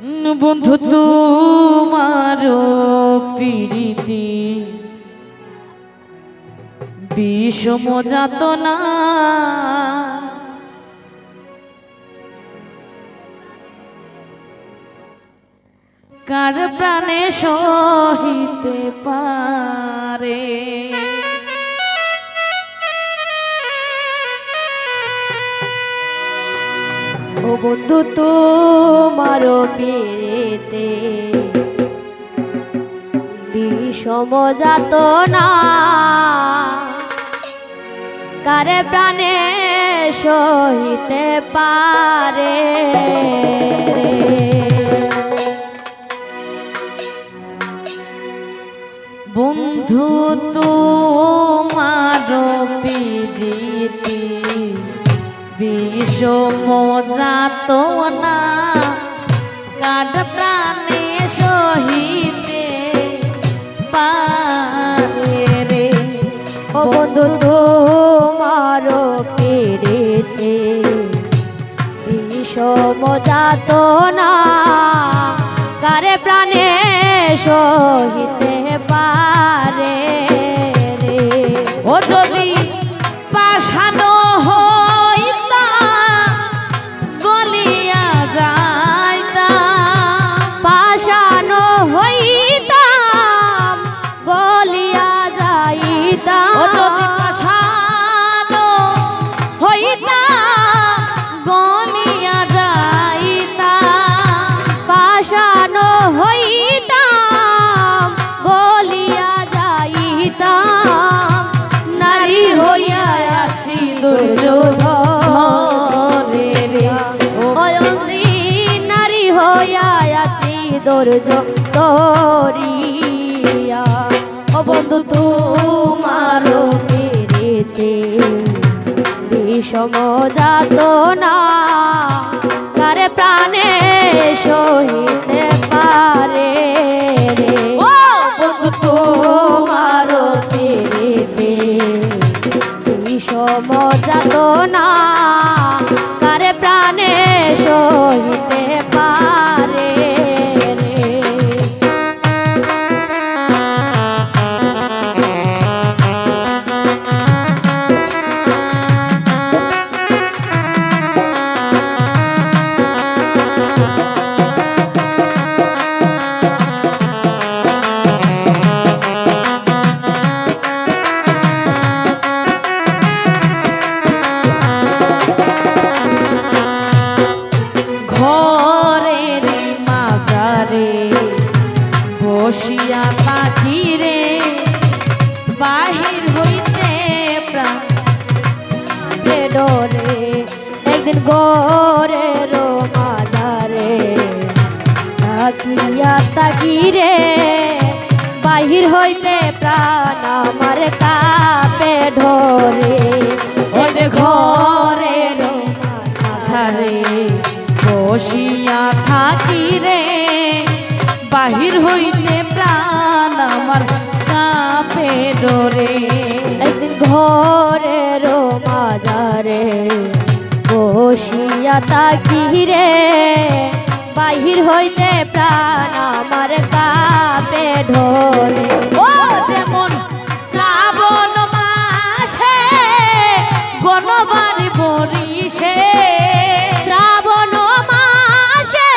বন্ধু তোমার প্রীতি বিষম যাতনা কার প্রাণে সহিতে পারে। ও বন্ধু তোমার পিরিতে বিষম যাতনা কারে প্রাণে সহিতে পারে। বন্ধু তোমার প্রীতি বিষম যাতনা কার প্রাণে সহিতে পারে রে। ও বন্ধু তোমার পিরিতে বিষম যাতনা কারে প্রাণে সহিতে পারে রে। ও যদি পাশানো হইতা গলিয়া যাইতা, পাশানো হইতাম গলিয়া যাইতাম। ও যদি পাশানো হইতা গলিয়া যাইতা, পাশানো হইতাম গলিয়া যাইতাম। নারী হইয়া আছি দুর্যোধনে রে। অয়ন্তি নারী হইয়া আছি দুর্যোধরিয়া। ও বন্ধু তোমার পিরিতে বিষম যাতনা কারে প্রাণে সহিতে পারে রে। ও বন্ধু তোমার পিরিতে বিষম যাতনা কারে প্রাণে সহিতে পারে রে। ঘরের মাঝারে বসিয়া পাখি রে বাহির হইতে প্রাণ ডরে একদিন গোরের মাঝারে তাকিয়া তাকিরে বাহির হইতে প্রাণ আমার কাপে ঢোরে। ওরে ঘরের মাঝারে বসিয়া থাকি রে বাহির হইতে প্রাণ আমার কাঁপে ডরে। একদিন ঘরের মাঝারে বসিয়া তাকিরে বাহির হইতে প্রাণ আমার কাপে ঢোরে। ও যেমন শ্রাবণ মাসে গণবাড়ি বরিশে, শ্রাবণ মাসে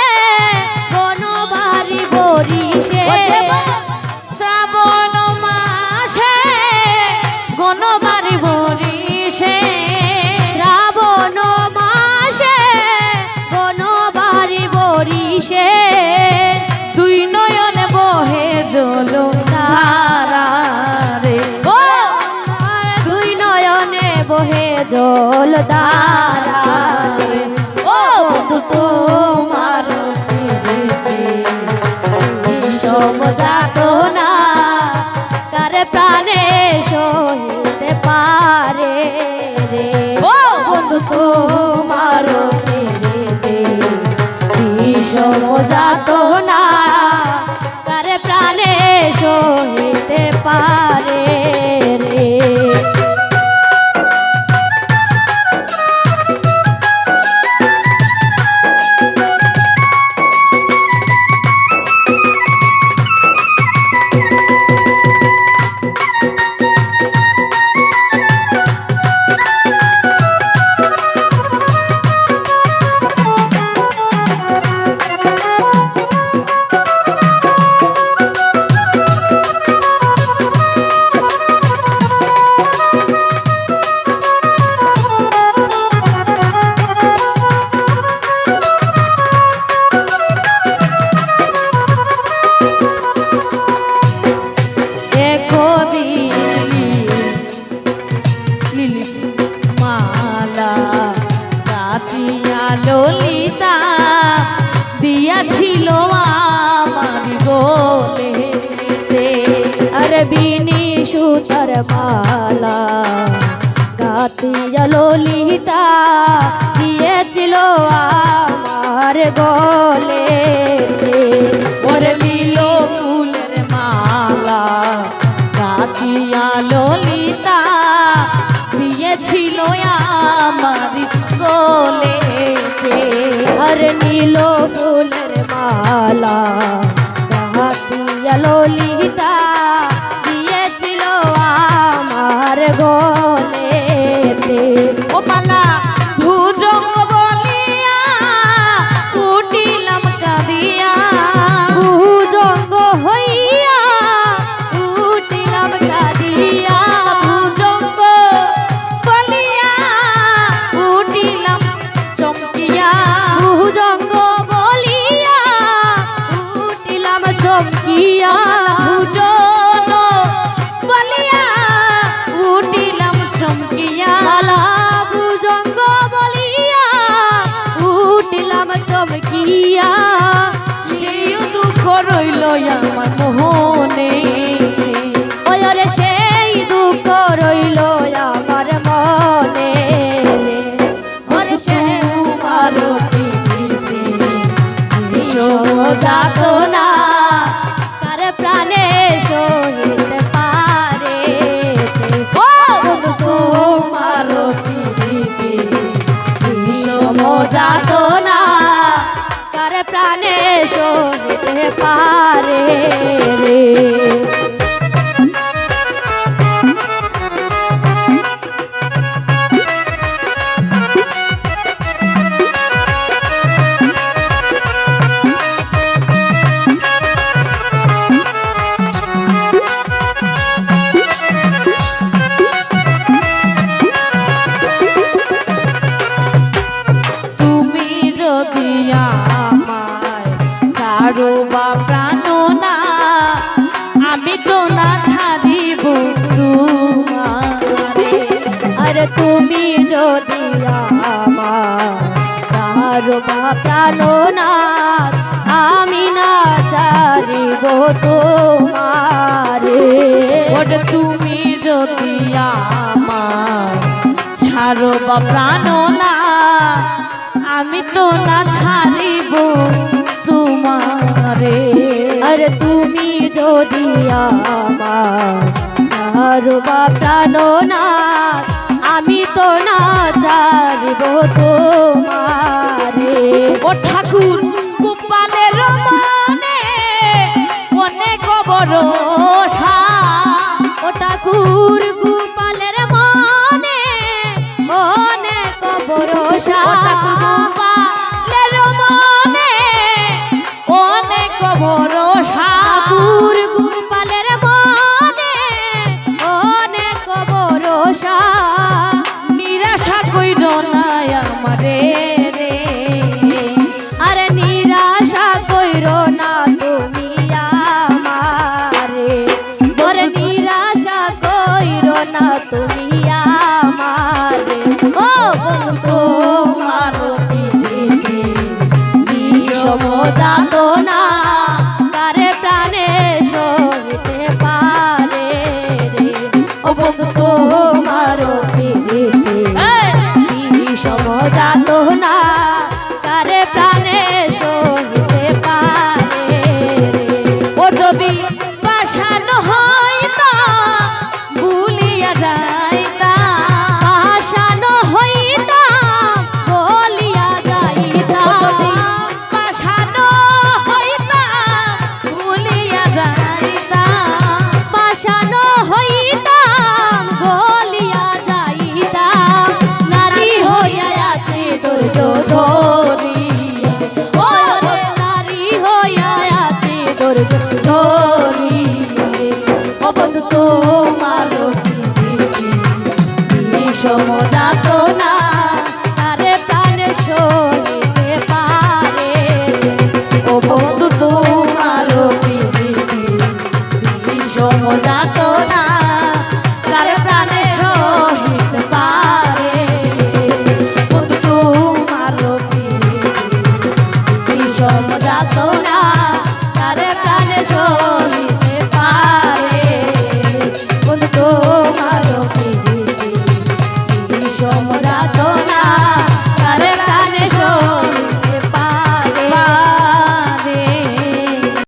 গণবাড়ি বরিশে। ও যেমন শ্রাবণ মাসে গণবাড়ি বরিশে, শ্রাবণ মাসে গণবাড়ি বরিশে। দুই নয়ন বহে জল ধারা রে। ও দুই নয়নে বহে জল ধারা রে। ও বন্ধু তোমার পিরিতে বিষম যাতনা কারে প্রাণে সহিতে পারে রে। ও বন্ধু তোমার পিরিতে বিষম যাতনা কারে প্রাণে সহিতে পারে রে। দিয়েছিল আমার গোলেতে। আরে বিনি সুতার মালা গাতিয়া ললিতা দিয়েছিল আমার গলেতে। ওরে নীল ফুলের মালা গাতিয়া ললিতা দিয়েছিল আমার গোলেতে। আরে নীল ফুলের মালা গাতিয়া ললিতা দিয়েছিল আমার গলেতে। ও মালা ভুজঙ্গ বলিয়া উঠিলাম কাঁদিয়া। ভুজঙ্গ হইয়া উঠিলাম কাঁদিয়া। ভুজঙ্গ বলিয়া উঠিলাম চমকিয়া। ভুজঙ্গ বলিয়া উঠিলাম চমকিয়া। ভুজন বলিয়া উঠিলাম চমকিয়া। মালা ভুজঙ্গ বলিয়া উঠিলাম চমকিয়া। সেই দুঃখ রইল আমার মোহনে। ওরে সেই দুঃখ রইল আমার মনে। ওরে সেই তোমার যাতনা কার প্রাণে সহিতে পারে। ও তোমার বিষম যাতনা কার প্রাণে সহিতে পারে রে। তুমি যদি আমায় ছাড়ো বা প্রাণ না, আমি তো না ছাড়িব তোমারে। আরে তুমি যদি আমার চারো বা প্রাণনাথ আমি না চারিব তোমারে। ওরে তুমি যদি আমায় ছাড়ো বা প্রাণ না, আমি তো না ছাড়িব তোমারে। আরে তুমি যদি আমার চারো বা প্রাণনাথ আমি তো না চারিব তোমারে। ও ঠাকুর গোপালের মনে অনেক ভরসা। ও ঠাকুর গোপালের মনে অনেক ভরসা। ও ঠাকুর গোপালের মনে অনেক ভরসা। ঠাকুর গোপালের মনে অনেক ভরসা। নিরাশা কইর না আমারে রে। আরে নিরাশা কইর না তুমি আমারে। ওরে নিরাশা কইর না তুমি আমারে। ও বন্ধু তোমার পিড়িতে বিষম যাতনা কারে প্রাণে সহিতে পারে রে। ও বন্ধু তোমার পিড়িতে বিষম যাতনা কারে প্রাণে সহিতে পারে রে। ও যদি পাষাণ হইতা ভুলিয়া যাইতা। পাষাণ হইতাম বলিয়া ও যদি যাইতাম। পাষাণ হইতা না কারে প্রাণে সহিতে পারে বন্ধু তোমার